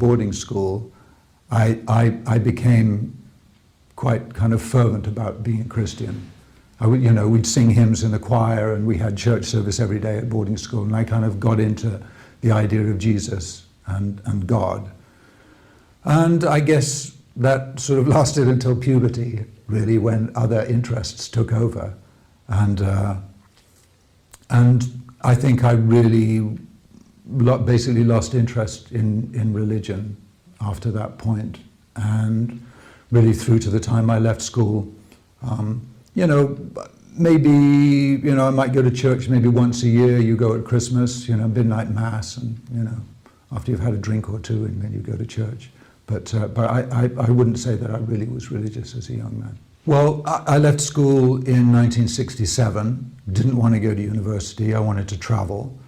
boarding school, I became quite kind of fervent about being a Christian. We'd sing hymns in the choir, and we had church service every day at boarding school, and I kind of got into the idea of Jesus and God. And I guess that sort of lasted until puberty, really, when other interests took over. And I think I really basically lost interest in religion after that point, and really through to the time I left school. Maybe, I might go to church maybe once a year. You go at Christmas, midnight mass, and, after you've had a drink or two, and then you go to church. But I wouldn't say that I really was religious as a young man. Well, I left school in 1967, didn't want to go to university, I wanted to travel.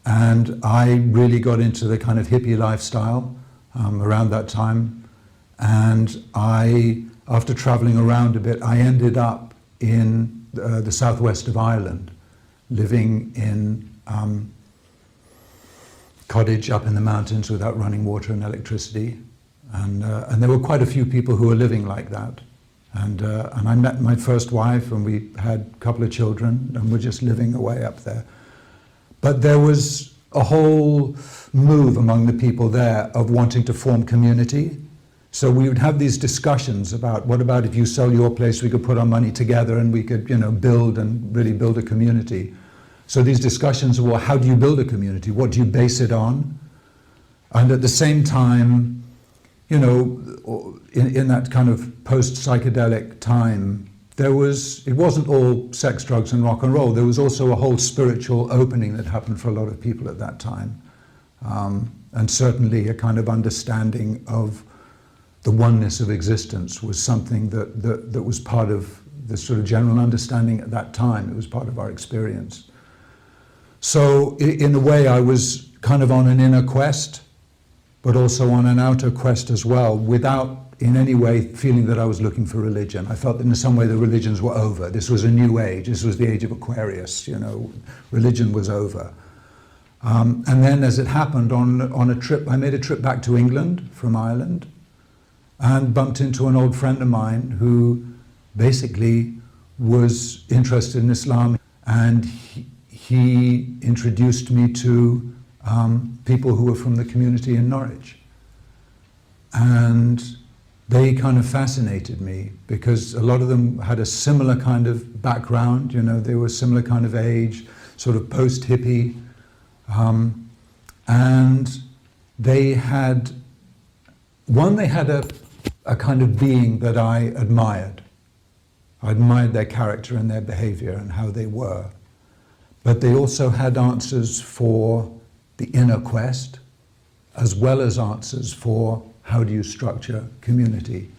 And I really got into the kind of hippie lifestyle around that time. And after traveling around a bit, I ended up in the southwest of Ireland, living in cottage up in the mountains without running water and electricity. And there were quite a few people who were living like that. And I met my first wife, and we had a couple of children, and we're just living away up there. But there was a whole move among the people there of wanting to form community. So we would have these discussions about, what about if you sell your place, we could put our money together and we could, build and really build a community. So these discussions were, well, how do you build a community? What do you base it on? And at the same time, in that kind of post-psychedelic time, it wasn't all sex, drugs, and rock and roll. There was also a whole spiritual opening that happened for a lot of people at that time. And certainly a kind of understanding of the oneness of existence was something that was part of the sort of general understanding at that time. It was part of our experience. So in a way, I was kind of on an inner quest, but also on an outer quest as well, without in any way feeling that I was looking for religion. I felt that in some way the religions were over. This was a new age. This was the age of Aquarius, religion was over. And then as it happened on a trip, I made a trip back to England from Ireland and bumped into an old friend of mine who basically was interested in Islam, and he introduced me to people who were from the community in Norwich. And they kind of fascinated me because a lot of them had a similar kind of background, they were a similar kind of age, sort of post-hippie. And they had a kind of being that I admired. I admired their character and their behavior and how they were. But they also had answers for the inner quest, as well as answers for how do you structure community.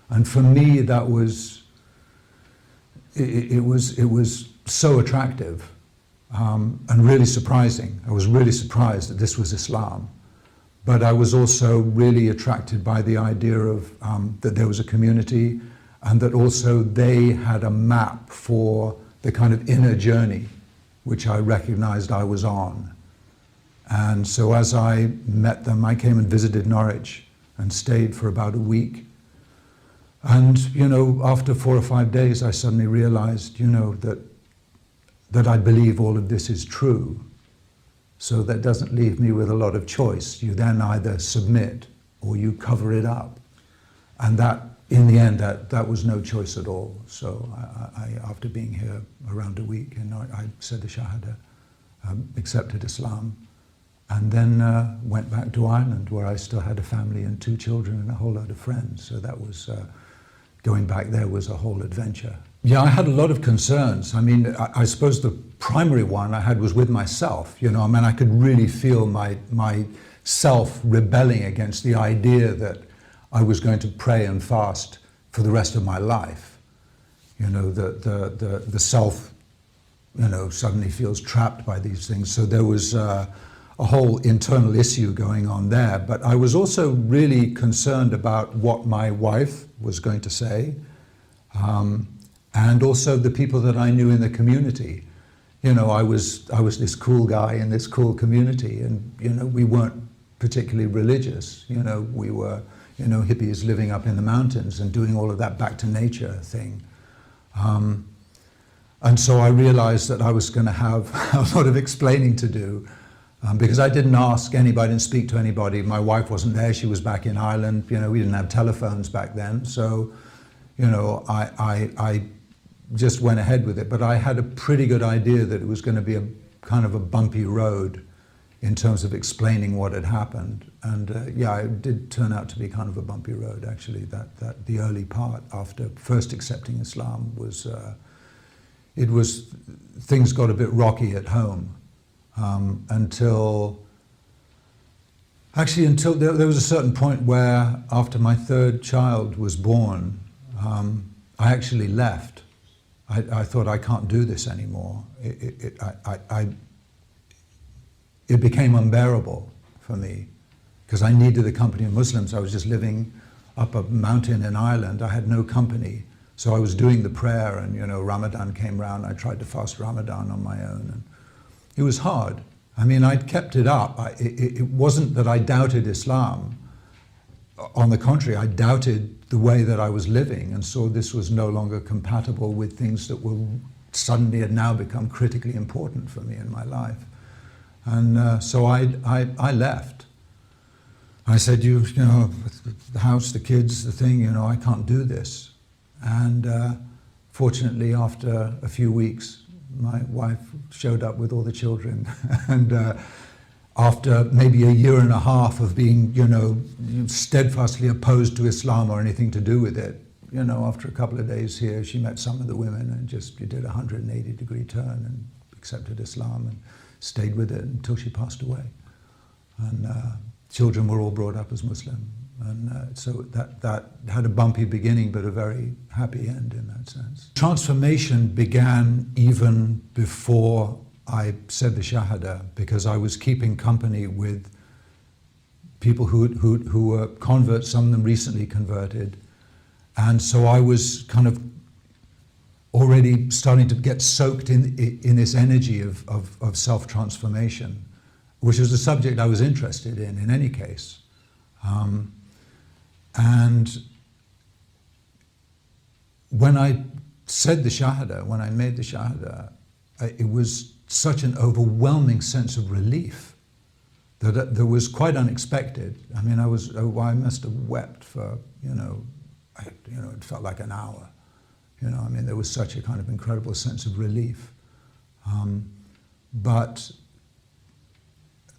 And for me, that was, it was so attractive and really surprising. I was really surprised that this was Islam. But I was also really attracted by the idea of that there was a community, and that also they had a map for the kind of inner journey which I recognized I was on. And so as I met them, I came and visited Norwich and stayed for about a week. And, after 4 or 5 days, I suddenly realized, that I believe all of this is true. So that doesn't leave me with a lot of choice. You then either submit or you cover it up. And that, in the end, that was no choice at all. So I after being here around a week, I said the Shahada, accepted Islam, and then went back to Ireland, where I still had a family and 2 children and a whole lot of friends. So that was, going back there was a whole adventure. Yeah, I had a lot of concerns. I mean, I suppose the primary one I had was with myself. I could really feel my self rebelling against the idea that I was going to pray and fast for the rest of my life. The self, suddenly feels trapped by these things. So there was a whole internal issue going on there. But I was also really concerned about what my wife was going to say, and also the people that I knew in the community. I was this cool guy in this cool community, and we weren't particularly religious. You know, we were, you know, hippies living up in the mountains and doing all of that back to nature thing. And so I realized that I was going to have a lot of explaining to do, because I didn't ask anybody, didn't speak to anybody. My wife wasn't there, she was back in Ireland. You know, we didn't have telephones back then. So, you know, I just went ahead with it. But I had a pretty good idea that it was going to be a kind of a bumpy road in terms of explaining what had happened. And yeah, it did turn out to be kind of a bumpy road, actually. That the early part after first accepting Islam was, things got a bit rocky at home. Until there was a certain point where, after my third child was born, I actually left. I thought, I can't do this anymore. It became unbearable for me, because I needed the company of Muslims. I was just living up a mountain in Ireland. I had no company. So I was doing the prayer, and, you know, Ramadan came round. I tried to fast Ramadan on my own. And it was hard. I mean, I'd kept it up. It wasn't that I doubted Islam. On the contrary, I doubted the way that I was living, and saw this was no longer compatible with things that were suddenly had now become critically important for me in my life. And so I left. I said, you know, the house, the kids, the thing, you know, I can't do this. And fortunately, after a few weeks, my wife showed up with all the children. And after maybe a year and a half of being, you know, steadfastly opposed to Islam or anything to do with it, you know, after a couple of days here, she met some of the women and just did a 180-degree turn and accepted Islam and stayed with it until she passed away. And children were all brought up as Muslim. And so that had a bumpy beginning, but a very happy end in that sense. Transformation began even before I said the Shahada, because I was keeping company with people who were converts, some of them recently converted. And so I was kind of already starting to get soaked in this energy of self-transformation, which was a subject I was interested in any case. And when I said the Shahada, when I made the Shahada, it was such an overwhelming sense of relief that was quite unexpected. I mean, I must have wept for, it felt like an hour. I mean, there was such a kind of incredible sense of relief. But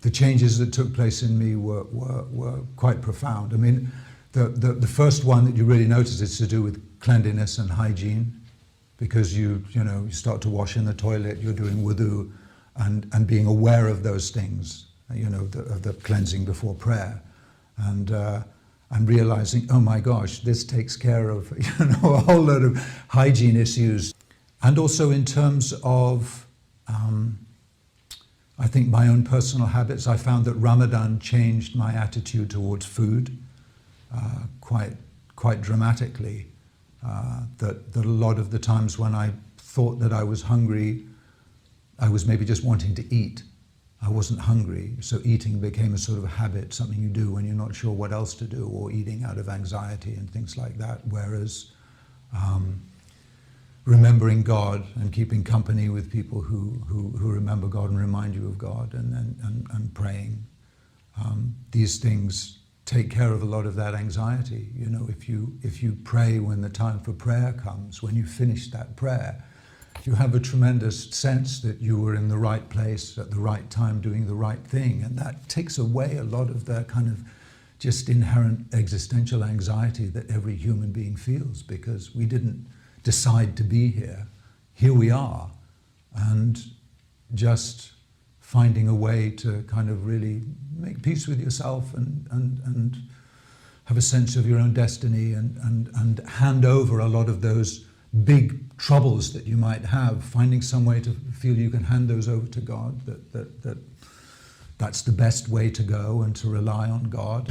the changes that took place in me were quite profound. I mean, the first one that you really notice is to do with cleanliness and hygiene, because you start to wash in the toilet, you're doing wudu, and being aware of those things, of the cleansing before prayer, and I'm realizing, oh my gosh, this takes care of a whole load of hygiene issues, and also in terms of I think my own personal habits. I found that Ramadan changed my attitude towards food quite dramatically. That a lot of the times when I thought that I was hungry, I was maybe just wanting to eat. I wasn't hungry, so eating became a sort of habit, something you do when you're not sure what else to do, or eating out of anxiety and things like that. Whereas remembering God and keeping company with people who remember God and remind you of God, and praying, these things take care of a lot of that anxiety. If you pray when the time for prayer comes, when you finish that prayer, you have a tremendous sense that you were in the right place at the right time doing the right thing, and that takes away a lot of the kind of just inherent existential anxiety that every human being feels, because we didn't decide to be here. Here we are, and just finding a way to kind of really make peace with yourself and have a sense of your own destiny, and hand over a lot of those big troubles that you might have, finding some way to feel you can hand those over to God, that's the best way to go, and to rely on God.